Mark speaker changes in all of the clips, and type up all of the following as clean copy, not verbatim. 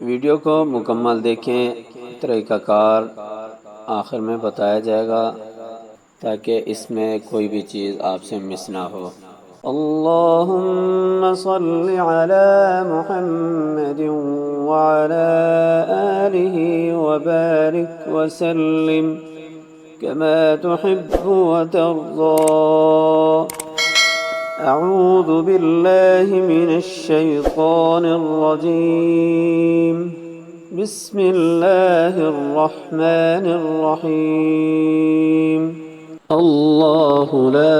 Speaker 1: वीडियो को मुकम्मल देखें, तरीक़ाकार आखिर में बताया जाएगा ताकि इसमें कोई भी चीज़ आपसे मिस ना हो। अल्लाहुम्मा सल्लि अला मुहम्मद व अला आलिहि व बारिक व सल्लिम कमा तुहिब्बु व तर्ज़ा। अऊज़ु बिल्लाहि मिनश शैतानिर रजीम। बिस्मिल्लाहिर रहमानिर रहीम। अल्लाहु ला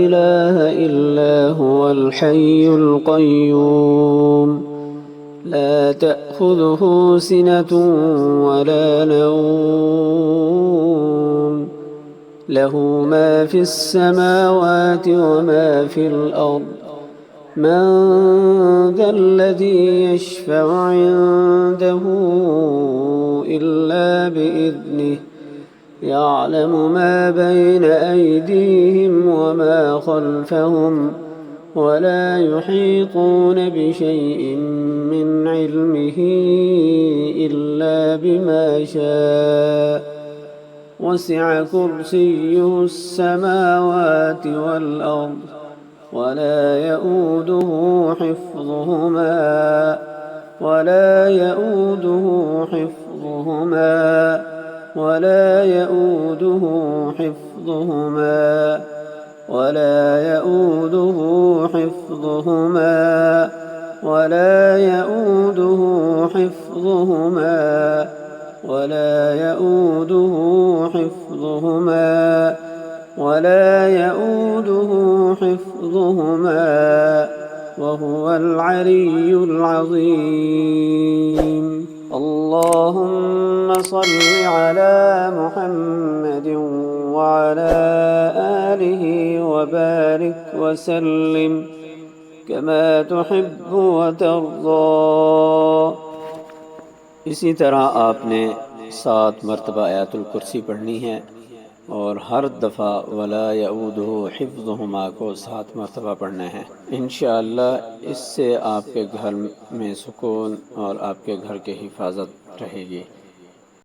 Speaker 1: इलाहा इल्ला हुवल हय्युल क़य्यूम ला तअख़ुज़ुहु सिनतुन वला नौम लहू मा फ़िस समावाति व मा फ़िल अर्ज़ मन ज़ल्लज़ी यशफ़अु इंदहु इल्ला बिइज़्निहि यअलमु मा बैन अयदीहिम व मा ख़ल्फ़हुम वला युहीतून बिशैइन मिन इल्मिही इल्ला बिमा शाअ वसिअ कुर्सियुहु अस्समावाति वल अर्ज़ वला यऊदुहु हिफ़्ज़ुहुमा वला यऊदुहु हिफ़्ज़ुहुमा ولا يؤوده حفظهما ولا يؤوده حفظهما ولا يؤوده حفظهما ولا يؤوده حفظهما ولا يؤوده حفظهما وهو العلي العظيم اللهم صل على محمد وعلى آله وبارك وسلم كما تحب وترضى। इसी तरह आपने 7 मरतबा आयतुल कुर्सी पढ़नी है और हर दफ़ा वला यऊदुहु हिफ़्ज़ुहुमा को 7 मरतबा पढ़ना है। इंशाअल्लाह इससे आपके घर में सुकून और आपके घर की हिफाजत रहेगी।